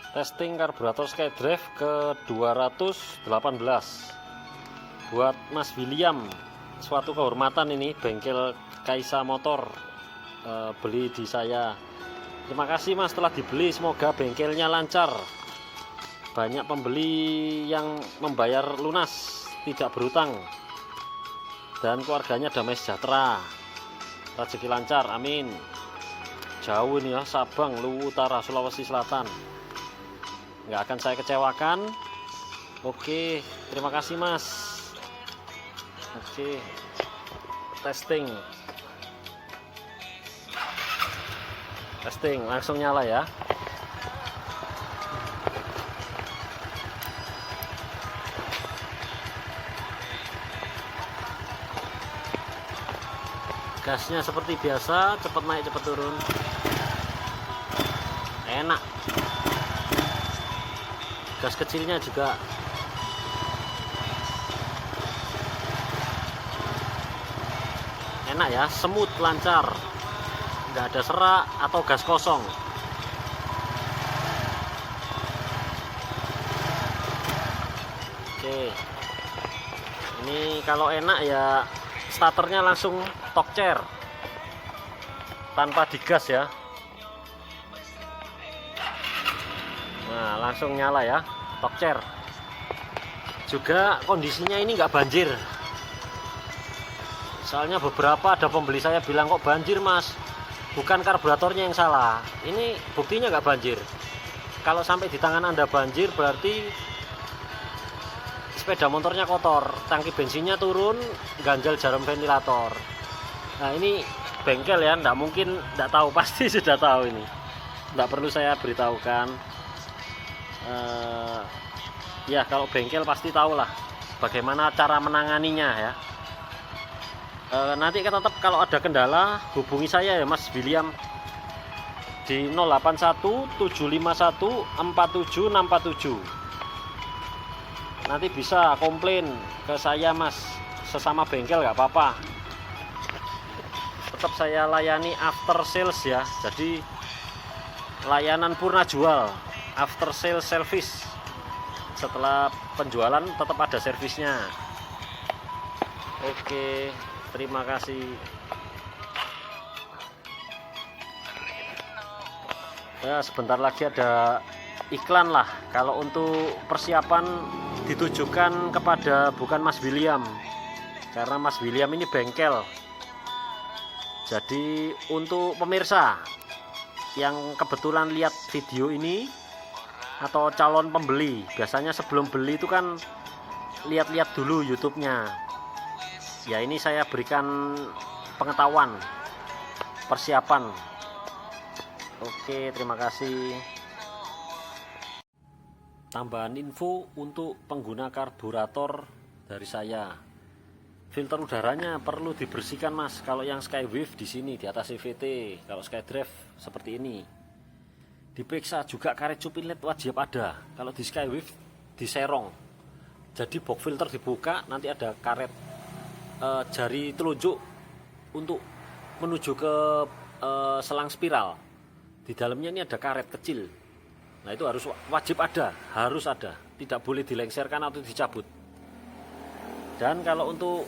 Testing karburator SkyDrive ke 218 buat Mas William. Suatu kehormatan ini, bengkel Kaisa Motor beli di saya. Terima kasih Mas telah dibeli, semoga bengkelnya lancar, banyak pembeli yang membayar lunas, tidak berutang, dan keluarganya damai sejahtera, rezeki lancar, amin. Jauh ini ya, Sabang, Luwu Utara, Sulawesi Selatan, nggak akan saya kecewakan. Oke, terima kasih Mas. Oke, testing langsung nyala ya. Gasnya seperti biasa, cepat naik cepat turun, enak. Gas kecilnya juga enak ya, semut, lancar, nggak ada serak atau gas kosong. Oke, ini kalau enak ya starternya langsung tokcer tanpa digas ya. Nah, langsung nyala ya, tokcer. Juga kondisinya ini nggak banjir. Soalnya beberapa ada pembeli saya bilang, kok banjir Mas, bukan karburatornya yang salah. Ini buktinya nggak banjir. Kalau sampai di tangan Anda banjir, berarti sepeda motornya kotor, tangki bensinnya turun, ganjal jarum ventilator. Nah ini bengkel ya, nggak mungkin nggak tahu, pasti sudah tahu ini. Nggak perlu saya beritahukan. Ya kalau bengkel pasti tahu lah bagaimana cara menanganinya ya. Nanti tetap kalau ada kendala hubungi saya ya Mas William di 081 751 47647. Nanti bisa komplain ke saya Mas, sesama bengkel nggak apa-apa. Tetap saya layani after sales ya, jadi layanan purna jual, after sales service. Setelah penjualan tetap ada servisnya. Oke, terima kasih. Ya, sebentar lagi ada iklan lah. Kalau untuk persiapan ditujukan kepada bukan Mas William, karena Mas William ini bengkel. Jadi untuk pemirsa yang kebetulan lihat video ini atau calon pembeli, biasanya sebelum beli itu kan lihat-lihat dulu YouTube-nya. Ya ini saya berikan pengetahuan persiapan. Oke, terima kasih. Tambahan info untuk pengguna karburator dari saya. Filter udaranya perlu dibersihkan Mas. Kalau yang Skywave di sini di atas CVT, kalau SkyDrive seperti ini. Diperiksa juga karet cup inlet wajib ada. Kalau di Skywave diserong. Jadi box filter dibuka, nanti ada karet jari telunjuk untuk menuju ke selang spiral. Di dalamnya ini ada karet kecil. Nah itu harus wajib ada, harus ada, tidak boleh dilengserkan atau dicabut. Dan kalau untuk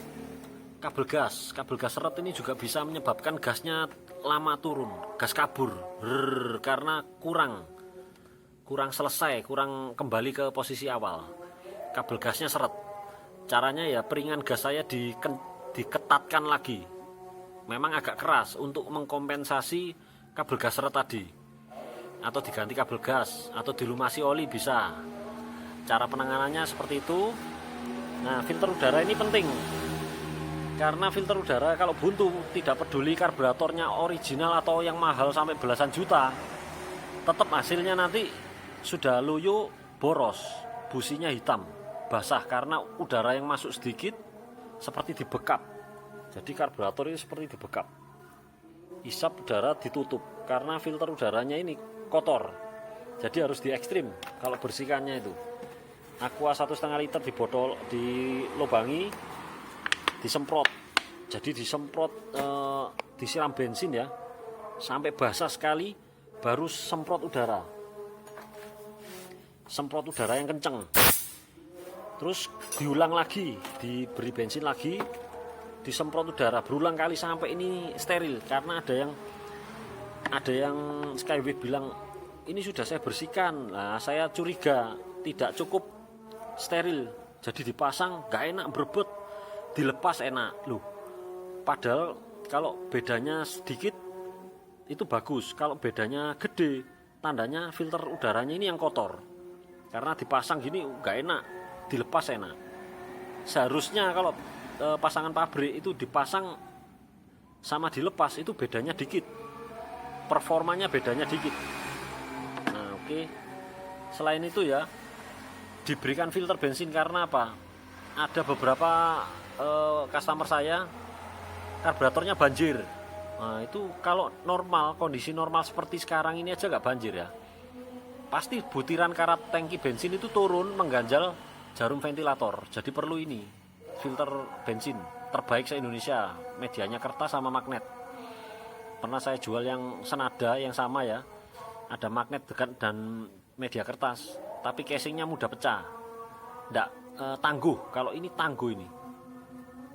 kabel gas seret ini juga bisa menyebabkan gasnya lama turun, gas kabur, karena kurang selesai, kurang kembali ke posisi awal. Kabel gasnya seret. Caranya ya piringan gas saya diketatkan lagi. Memang agak keras untuk mengkompensasi kabel gas seret tadi. Atau diganti kabel gas atau dilumasi oli bisa. Cara penanganannya seperti itu. Nah, filter udara ini penting. Karena filter udara kalau buntu, tidak peduli karburatornya original atau yang mahal sampai belasan juta, tetap hasilnya nanti sudah loyo, boros, businya hitam, basah karena udara yang masuk sedikit seperti dibekap. Jadi karburator ini seperti dibekap. Isap udara ditutup karena filter udaranya ini kotor. Jadi harus di ekstrim kalau bersihkannya itu. Aqua 1,5 liter di botol, dilubangi, disemprot. Jadi disemprot, disiram bensin ya, sampai basah sekali, baru semprot udara. semprot udara yang kenceng, terus diulang lagi, diberi bensin lagi, disemprot udara berulang kali sampai ini steril. Karena ada yang Skywave bilang ini sudah saya bersihkan. Nah, saya curiga tidak cukup steril, jadi dipasang nggak enak berebut, dilepas enak loh. Padahal kalau bedanya sedikit itu bagus, kalau bedanya gede tandanya filter udaranya ini yang kotor. Karena dipasang gini nggak enak, dilepas enak. Seharusnya kalau pasangan pabrik itu dipasang sama dilepas itu bedanya dikit, performanya bedanya dikit. Nah oke. Selain itu ya diberikan filter bensin. Karena apa? Ada beberapa customer saya karburatornya banjir. Nah itu kalau normal, kondisi normal seperti sekarang ini aja nggak banjir ya, pasti butiran karat tangki bensin itu turun mengganjal jarum ventilator. Jadi perlu ini filter bensin terbaik se-Indonesia, medianya kertas sama magnet. Pernah saya jual yang senada yang sama ya, ada magnet dan media kertas, tapi casingnya mudah pecah, nggak tangguh. Kalau ini tangguh, ini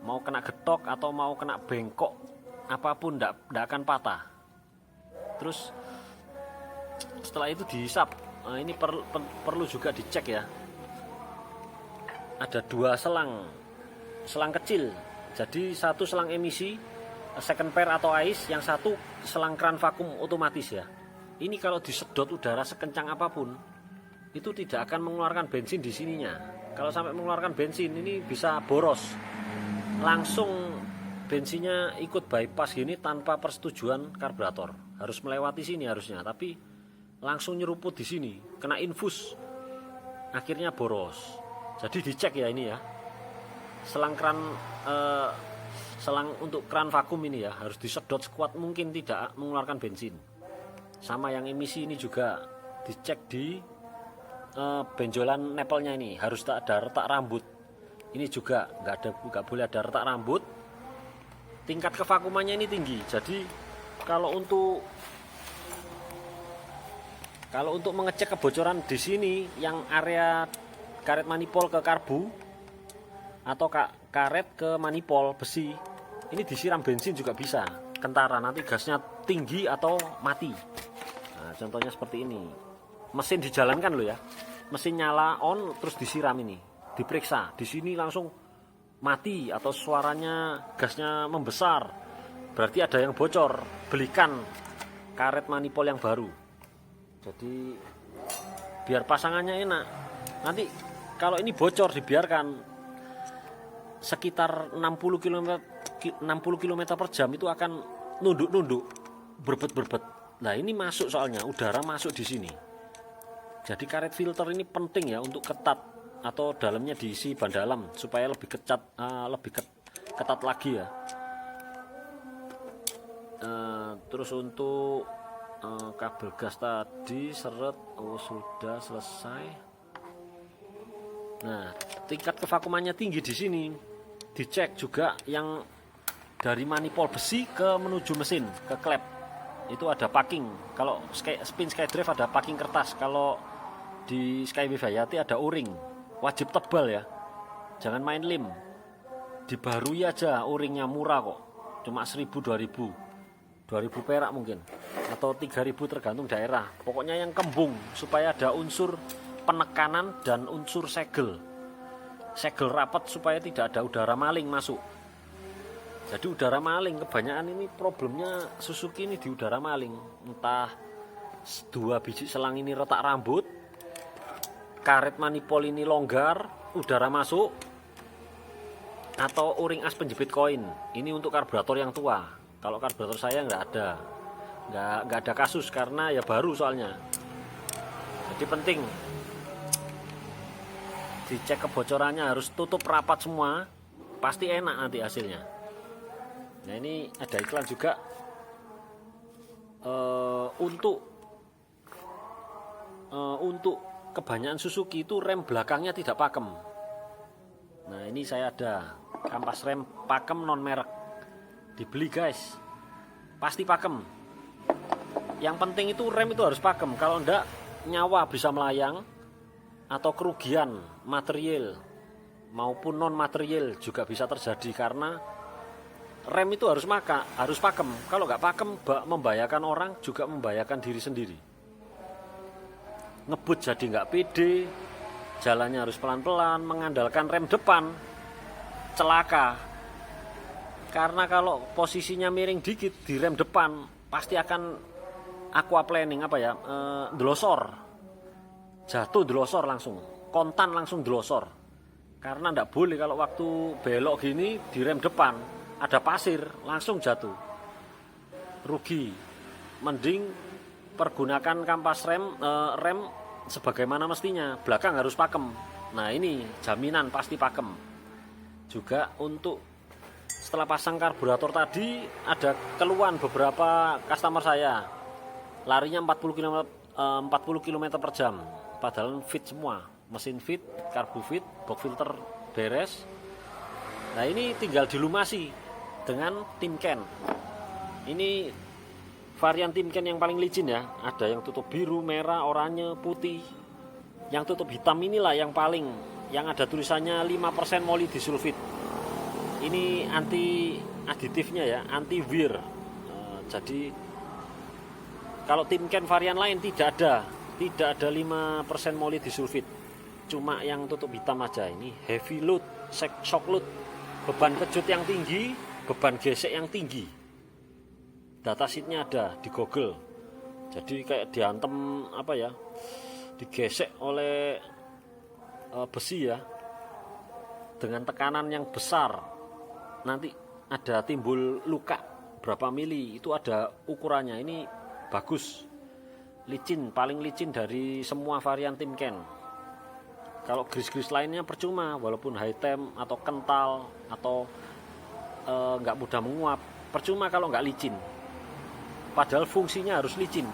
mau kena getok atau mau kena bengkok apapun nggak akan patah. Terus setelah itu dihisap. Nah, ini perlu juga dicek ya, ada 2 selang kecil. Jadi satu selang emisi second pair atau ice, yang satu selang keran vakum otomatis ya. Ini kalau disedot udara sekencang apapun itu tidak akan mengeluarkan bensin di sininya. Kalau sampai mengeluarkan bensin ini bisa boros, langsung bensinnya ikut bypass gini tanpa persetujuan karburator. Harus melewati sini harusnya, tapi langsung nyeruput di sini, kena infus, akhirnya boros. Jadi dicek ya ini ya, selang untuk keran vakum ini ya harus disedot sekuat mungkin tidak mengeluarkan bensin. Sama yang emisi ini juga dicek di benjolan nepelnya, ini harus tak ada retak rambut. Ini juga nggak boleh ada retak rambut. Tingkat kevakumannya ini tinggi. Jadi kalau untuk mengecek kebocoran di sini, yang area karet manifold ke karbu atau karet ke manifold besi, ini disiram bensin juga bisa, kentara, nanti gasnya tinggi atau mati. Nah, contohnya seperti ini. Mesin dijalankan loh ya, mesin nyala on terus disiram, ini diperiksa, di sini langsung mati atau suaranya gasnya membesar, berarti ada yang bocor. Belikan karet manifold yang baru. Jadi biar pasangannya enak. Nanti kalau ini bocor dibiarkan sekitar 60 km per jam itu akan nunduk-nunduk, berbet-berbet. Nah, ini masuk, soalnya udara masuk di sini. Jadi karet filter ini penting ya untuk ketat, atau dalamnya diisi ban dalam supaya lebih ketat lagi ya. Terus untuk kabel gas tadi seret, sudah selesai. Nah, tingkat kevakumannya tinggi di sini. Dicek juga yang dari manifold besi ke menuju mesin ke klep. Itu ada packing. Kalau spin Skydrive ada packing kertas. Kalau di Skywave Hayati ada o-ring. Wajib tebal ya. Jangan main lem. Dibarui aja, o-ringnya murah kok. Cuma 1.000 2.000 perak mungkin, atau 3.000 tergantung daerah. Pokoknya yang kembung supaya ada unsur penekanan dan unsur segel rapat supaya tidak ada udara maling masuk. Jadi udara maling kebanyakan ini problemnya Suzuki ini di udara maling. Entah 2 biji selang ini retak rambut, karet manifold ini longgar, udara masuk, atau o-ring as penjepit koin. Ini untuk karburator yang tua. Kalau karburator saya nggak ada kasus karena ya baru soalnya. Jadi penting dicek kebocorannya, harus tutup rapat semua, pasti enak nanti hasilnya. Nah, ini ada iklan juga untuk kebanyakan Suzuki itu rem belakangnya tidak pakem. Nah, ini saya ada kampas rem pakem non merek, dibeli guys, pasti pakem. Yang penting itu rem itu harus pakem, kalau enggak nyawa bisa melayang, atau kerugian material maupun non material juga bisa terjadi, karena rem itu harus pakem. Kalau nggak pakem membahayakan orang, juga membahayakan diri sendiri. Ngebut jadi nggak pede, jalannya harus pelan-pelan, mengandalkan rem depan, celaka. Karena kalau posisinya miring dikit di rem depan, pasti akan aquaplaning, delosor. Jatuh delosor langsung, kontan langsung delosor. Karena nggak boleh kalau waktu belok gini di rem depan ada pasir, langsung jatuh, rugi. Mending pergunakan kampas rem sebagaimana mestinya, belakang harus pakem. Nah ini jaminan pasti pakem. Juga untuk setelah pasang karburator tadi, ada keluhan beberapa customer saya, larinya 40 km per jam, padahal fit semua, mesin fit, karbu fit, box filter beres. Nah ini tinggal dilumasi dengan Timken. Ini varian Timken yang paling licin ya. Ada yang tutup biru, merah, oranye, putih. Yang tutup hitam inilah yang ada tulisannya 5% molybdisulfit. Ini anti aditifnya ya, anti wear. Jadi kalau Timken varian lain tidak ada 5% molybdisulfit. Cuma yang tutup hitam aja. Ini heavy load, shock load, beban kejut yang tinggi, beban gesek yang tinggi. Data sheetnya ada di Google. Jadi kayak diantem digesek oleh besi ya, dengan tekanan yang besar. Nanti ada timbul luka berapa mili, itu ada ukurannya. Ini bagus, licin, paling licin dari semua varian Timken. Kalau gris-gris lainnya percuma, walaupun high temp atau kental atau nggak mudah menguap, percuma kalau nggak licin. Padahal fungsinya harus licin.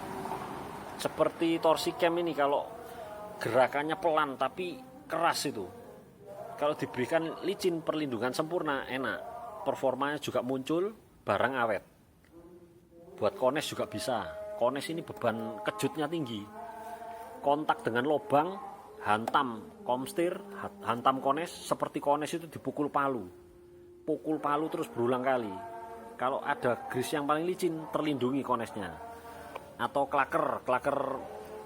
Seperti torsi cam ini, kalau gerakannya pelan tapi keras itu, kalau diberikan licin, perlindungan sempurna, enak, performanya juga muncul, barang awet. Buat kones juga bisa. Kones ini beban kejutnya tinggi, kontak dengan lubang, hantam komstir, hantam kones, seperti kones itu dipukul palu, terus berulang kali. Kalau ada gris yang paling licin, terlindungi konesnya. Atau klaker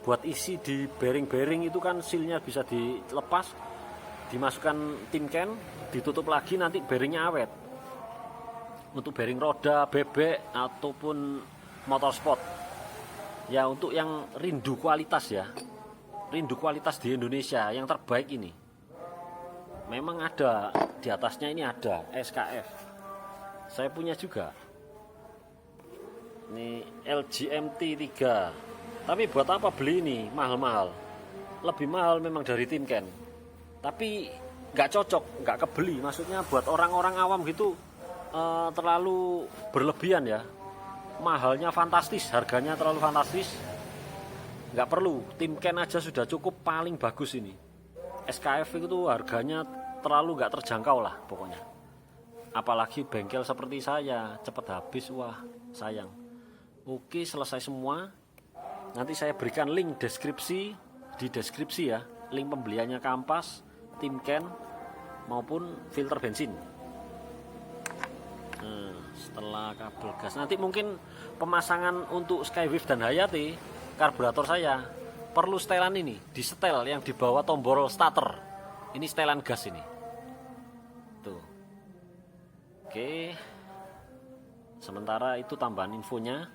buat isi di bearing itu kan sealnya bisa dilepas, dimasukkan Timken, ditutup lagi, nanti bearingnya awet. Untuk bearing roda, bebek ataupun motorsport ya, untuk yang rindu kualitas di Indonesia yang terbaik ini. Memang ada di atasnya, ini ada SKF. Saya punya juga. Ini LGMT 3. Tapi buat apa beli ini mahal-mahal? Lebih mahal memang dari Timken. Tapi nggak cocok, nggak kebeli. Maksudnya buat orang-orang awam gitu terlalu berlebihan ya. Mahalnya fantastis, harganya terlalu fantastis. Nggak perlu, Timken aja sudah cukup, paling bagus ini. SKF itu harganya terlalu nggak terjangkau lah pokoknya. Apalagi bengkel seperti saya, cepat habis, wah sayang. Oke, selesai semua. Nanti saya berikan link di deskripsi ya, link pembeliannya kampas, Timken maupun filter bensin. Setelah kabel gas, nanti mungkin pemasangan untuk Skywave dan Hayati karburator saya perlu setelan ini, di setel yang di bawah tombol starter. Ini setelan gas ini. Tuh. Oke. Sementara itu tambahan infonya.